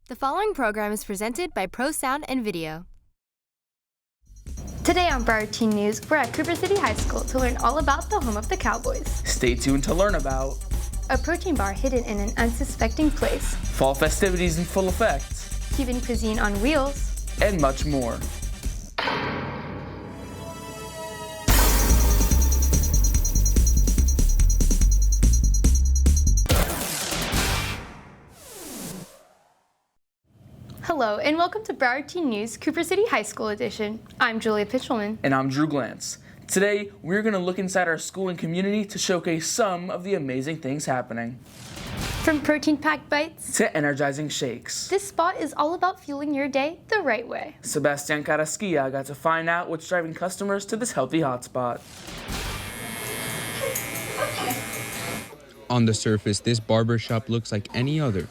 The following program is presented by Pro Sound and Video. Today on Broward Teen News, we're at Cooper City High School to learn all about the home of the Cowboys. Stay tuned to learn about a protein bar hidden in an unsuspecting place, fall festivities in full effect, Cuban cuisine on wheels, and much more. Hello, and welcome to Broward Teen News, Cooper City High School Edition. I'm Julia Pitchelman. And I'm Drew Glantz. Today, we're going to look inside our school and community to showcase some of the amazing things happening. From protein-packed bites to energizing shakes. This spot is all about fueling your day the right way. Sebastian Carrasquilla got to find out what's driving customers to this healthy hotspot. On the surface, this barber shop looks like any other.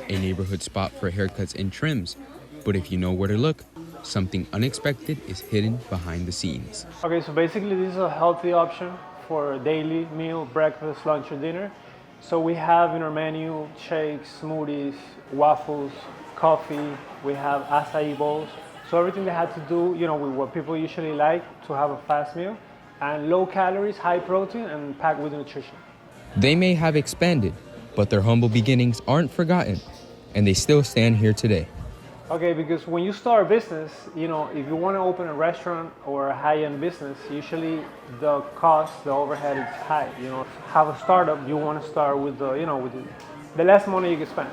A neighborhood spot for haircuts and trims. But if you know where to look, something unexpected is hidden behind the scenes. Okay, so basically this is a healthy option for a daily meal, breakfast, lunch, or dinner. So we have in our menu shakes, smoothies, waffles, coffee, we have acai bowls. So everything that had to do, with what people usually like to have a fast meal, and low calories, high protein, and packed with nutrition. They may have expanded, but their humble beginnings aren't forgotten, and they still stand here today. Okay, because when you start a business, if you want to open a restaurant or a high-end business, usually the cost, the overhead is high. Have a startup, you want to start with the less money you can spend.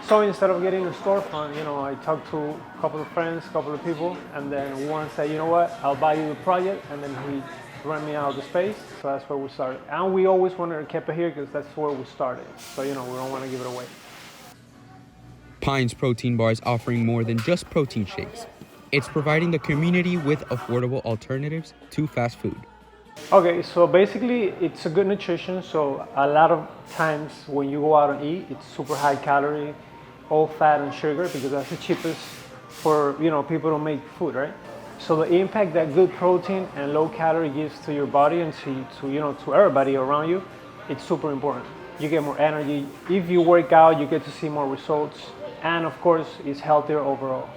So instead of getting a storefront, I talked to a couple of friends, a couple of people, and then one said, you know what, I'll buy you the project, and then he rent me out the space. So that's where we started. And we always wanted to keep it here because that's where we started. So, we don't want to give it away. Pines Protein Bar is offering more than just protein shakes. It's providing the community with affordable alternatives to fast food. Okay, so basically it's a good nutrition. So a lot of times when you go out and eat, it's super high calorie, all fat and sugar because that's the cheapest for, people to make food, right? So the impact that good protein and low calorie gives to your body and to everybody around you, it's super important. You get more energy. If you work out, you get to see more results. And of course, it's healthier overall.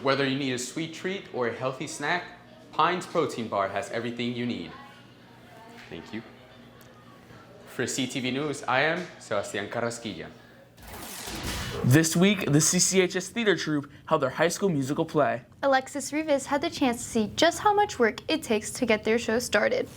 Whether you need a sweet treat or a healthy snack, Pines Protein Bar has everything you need. Thank you. For CTV News, I am Sebastian Carrasquilla. This week, the CCHS Theater Troupe held their high school musical play. Alexis Rivas had the chance to see just how much work it takes to get their show started.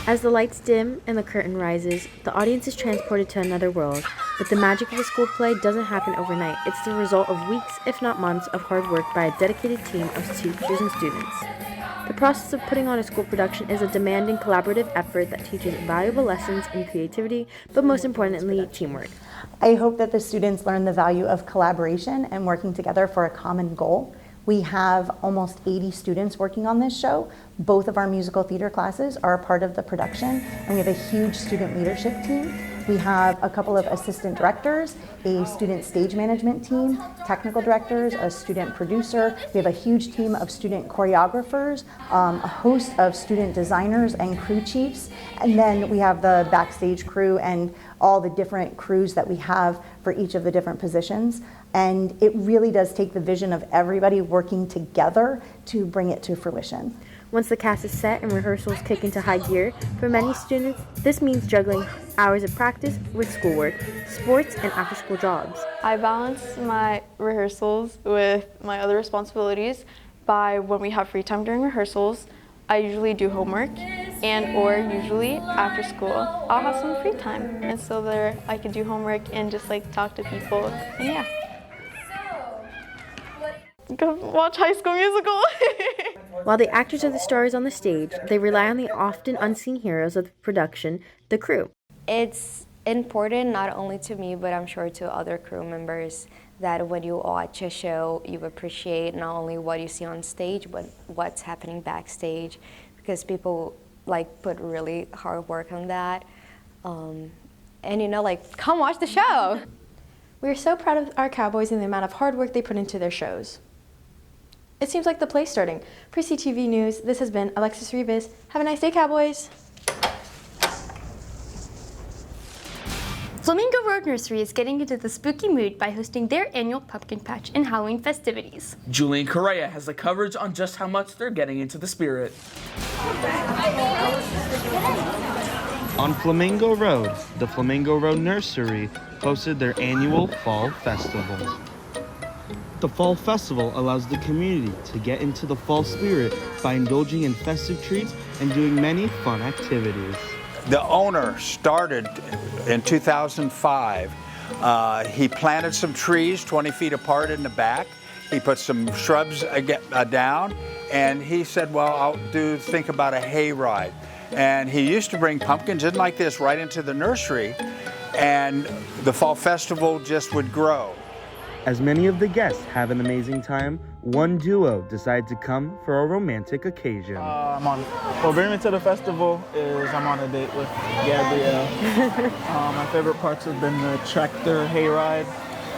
As the lights dim and the curtain rises, the audience is transported to another world. But the magic of a school play doesn't happen overnight. It's the result of weeks, if not months, of hard work by a dedicated team of teachers and students. The process of putting on a school production is a demanding collaborative effort that teaches valuable lessons in creativity, but most importantly, teamwork. I hope that the students learn the value of collaboration and working together for a common goal. We have almost 80 students working on this show. Both of our musical theater classes are a part of the production, and we have a huge student leadership team. We have a couple of assistant directors, a student stage management team, technical directors, a student producer. We have a huge team of student choreographers, a host of student designers and crew chiefs, and then we have the backstage crew and all the different crews that we have for each of the different positions. And it really does take the vision of everybody working together to bring it to fruition. Once the cast is set and rehearsals kick into high gear, for many students, this means juggling hours of practice with schoolwork, sports, and after-school jobs. I balance my rehearsals with my other responsibilities by when we have free time during rehearsals, I usually do homework or usually after school, I'll have some free time. And so there I could do homework and just talk to people and yeah. Go watch High School Musical. While the actors are the stars on the stage, they rely on the often unseen heroes of the production, the crew. It's important not only to me, but I'm sure to other crew members that when you watch a show, you appreciate not only what you see on stage, but what's happening backstage, because people put really hard work on that. And come watch the show. We are so proud of our Cowboys and the amount of hard work they put into their shows. It seems like the play's starting. For CTV News, this has been Alexis Rivas. Have a nice day, Cowboys. Flamingo Road Nursery is getting into the spooky mood by hosting their annual pumpkin patch and Halloween festivities. Julian Correa has the coverage on just how much they're getting into the spirit. On Flamingo Road, the Flamingo Road Nursery hosted their annual Fall Festival. The Fall Festival allows the community to get into the fall spirit by indulging in festive treats and doing many fun activities. The owner started in 2005. He planted some trees 20 feet apart in the back. He put some shrubs down, and he said, well, I'll think about a hayride. And he used to bring pumpkins in like this right into the nursery, and the Fall Festival just would grow. As many of the guests have an amazing time, one duo decided to come for a romantic occasion. What brought me to the festival is I'm on a date with Gabrielle. My favorite parts have been the tractor hayride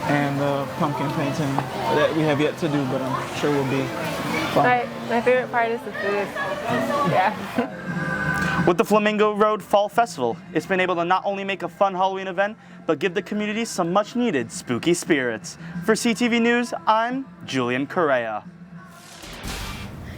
and the pumpkin painting that we have yet to do, but I'm sure will be fun. My favorite part is the food. Yeah. With the Flamingo Road Fall Festival, it's been able to not only make a fun Halloween event, but give the community some much-needed spooky spirits. For CTV News, I'm Julian Correa.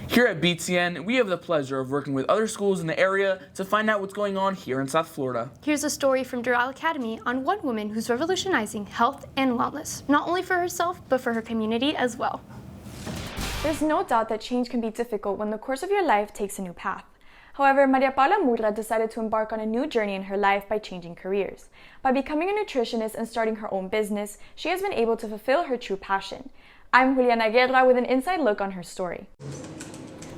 Here at BTN, we have the pleasure of working with other schools in the area to find out what's going on here in South Florida. Here's a story from Doral Academy on one woman who's revolutionizing health and wellness, not only for herself, but for her community as well. There's no doubt that change can be difficult when the course of your life takes a new path. However, Maria Paula Murra decided to embark on a new journey in her life by changing careers. By becoming a nutritionist and starting her own business, she has been able to fulfill her true passion. I'm Juliana Guerra with an inside look on her story.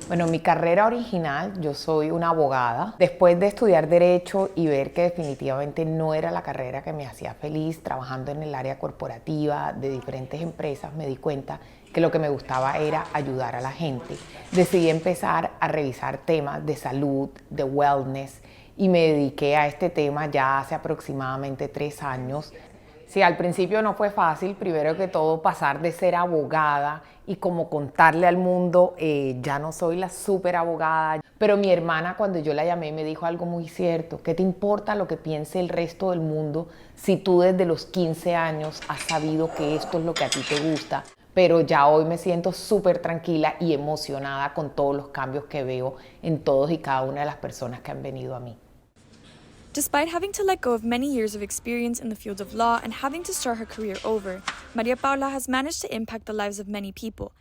Bueno, mi carrera original, yo soy una abogada. Después de estudiar Derecho y ver que definitivamente no era la carrera que me hacía feliz, trabajando en el área corporativa de diferentes empresas, me di cuenta que lo que me gustaba era ayudar a la gente. Decidí empezar a revisar temas de salud, de wellness, y me dediqué a este tema ya hace aproximadamente 3 años. Sí, al principio no fue fácil, primero que todo pasar de ser abogada y como contarle al mundo, ya no soy la súper abogada. Pero mi hermana, cuando yo la llamé, me dijo algo muy cierto: ¿qué te importa lo que piense el resto del mundo si tú desde los 15 años has sabido que esto es lo que a ti te gusta? Pero ya hoy me siento súper tranquila y emocionada con todos los cambios que veo en todos y cada una de las personas que han venido a mí. Despite having to let go of many years of experience in the field of law and having to start her career over, Maria Paula has managed to impact the lives of many people.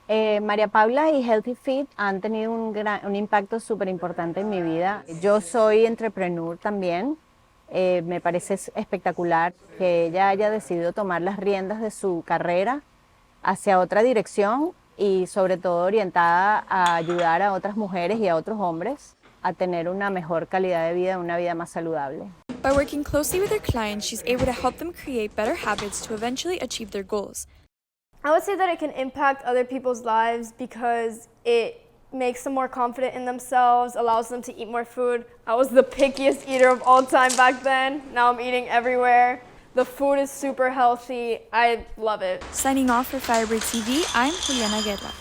Maria Paula y Healthy Fit han tenido un impacto súper importante en mi vida. Yo soy entrepreneur también. Me parece espectacular que ella haya decidido tomar las riendas de su carrera hacia otra dirección y sobre todo orientada a ayudar a otras mujeres y a otros hombres a tener una mejor calidad de vida, una vida más saludable. By working closely with her clients, she's able to help them create better habits to eventually achieve their goals. I would say that it can impact other people's lives because it makes them more confident in themselves, allows them to eat more food. I was the pickiest eater of all time back then. Now I'm eating everywhere. The food is super healthy. I love it. Signing off for Firebird TV, I'm Juliana Guerra.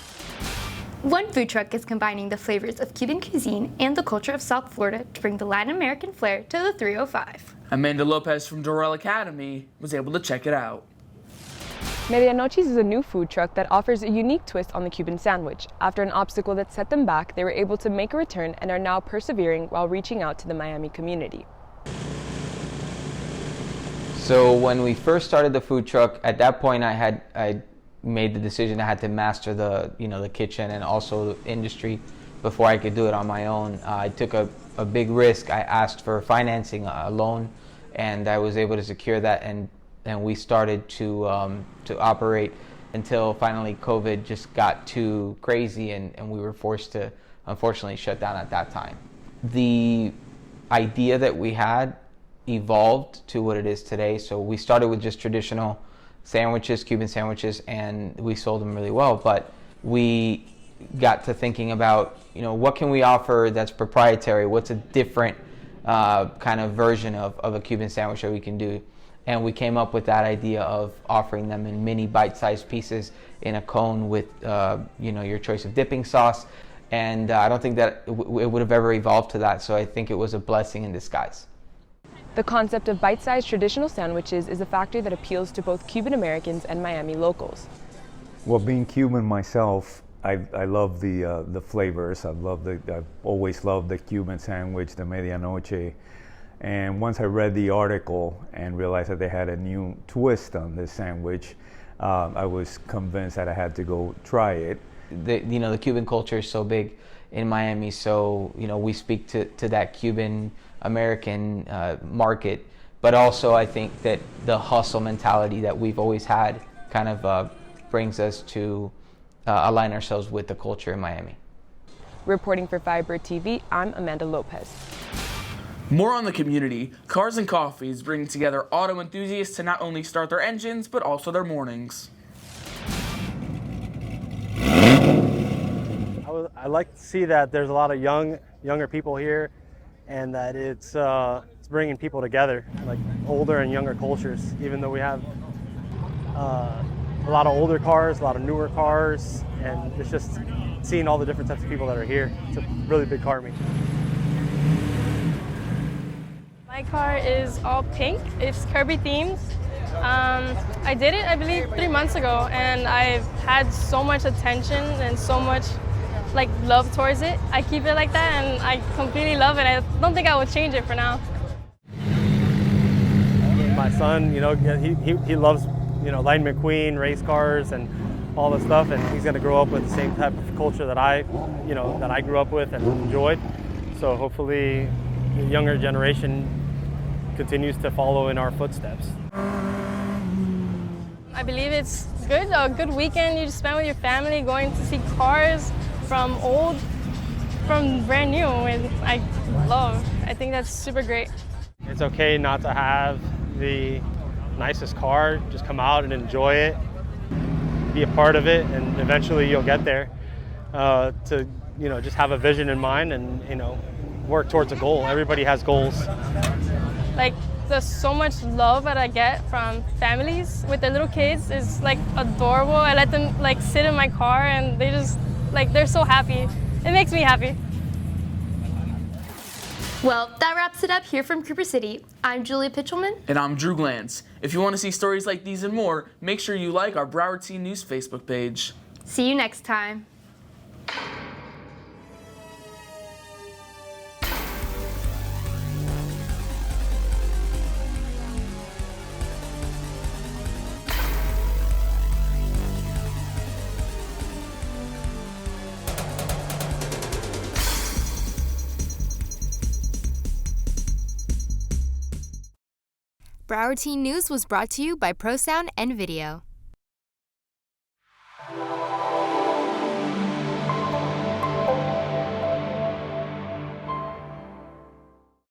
One food truck is combining the flavors of Cuban cuisine and the culture of South Florida to bring the Latin American flair to the 305. Amanda Lopez from Doral Academy was able to check it out. Noches is a new food truck that offers a unique twist on the Cuban sandwich. After an obstacle that set them back, they were able to make a return and are now persevering while reaching out to the Miami community. So when we first started the food truck, at that point I made the decision I had to master the kitchen and also the industry before I could do it on my own. I took a big risk. I asked for financing, a loan, and I was able to secure that, and we started to operate until finally COVID just got too crazy and we were forced to unfortunately shut down at that time. The idea that we had evolved to what it is today. So we started with just traditional sandwiches, Cuban sandwiches, and we sold them really well. But we got to thinking about, what can we offer that's proprietary? What's a different kind of version of a Cuban sandwich that we can do? And we came up with that idea of offering them in mini bite-sized pieces in a cone with, your choice of dipping sauce. And I don't think that it would have ever evolved to that. So I think it was a blessing in disguise. The concept of bite-sized traditional sandwiches is a factor that appeals to both Cuban Americans and Miami locals. Well, being Cuban myself, I love the flavors. I've always loved the Cuban sandwich, the medianoche. And once I read the article and realized that they had a new twist on this sandwich, I was convinced that I had to go try it. The Cuban culture is so big in Miami, so we speak to that Cuban American market, but also I think that the hustle mentality that we've always had kind of brings us to align ourselves with the culture in Miami. Reporting for Firebird TV, I'm Amanda Lopez. More on the community. Cars and Coffees bring together auto enthusiasts to not only start their engines, but also their mornings. I like to see that there's a lot of younger people here, and that it's bringing people together, like older and younger cultures. Even though we have a lot of older cars, a lot of newer cars, and it's just seeing all the different types of people that are here. It's a really big car meet. My car is all pink. It's Kirby themed. I did it, I believe, 3 months ago, and I've had so much attention and so much love towards it. I keep it like that, and I completely love it. I don't think I would change it for now. My son, he loves, Lightning McQueen, race cars, and all this stuff, and he's going to grow up with the same type of culture that I grew up with and enjoyed. So hopefully, the younger generation continues to follow in our footsteps. I believe it's good, a good weekend you just spend with your family, going to see cars from old, from brand new, and I think that's super great. It's okay not to have the nicest car, just come out and enjoy it, be a part of it, and eventually you'll get there. To just have a vision in mind and work towards a goal. Everybody has goals. There's so much love that I get from families with their little kids. It's adorable. I let them sit in my car, and they just they're so happy. It makes me happy. Well, that wraps it up here from Cooper City. I'm Julia Pitchelman. And I'm Drew Glantz. If you want to see stories like these and more, make sure you like our Broward Teen News Facebook page. See you next time. Broward Teen News was brought to you by ProSound and Video.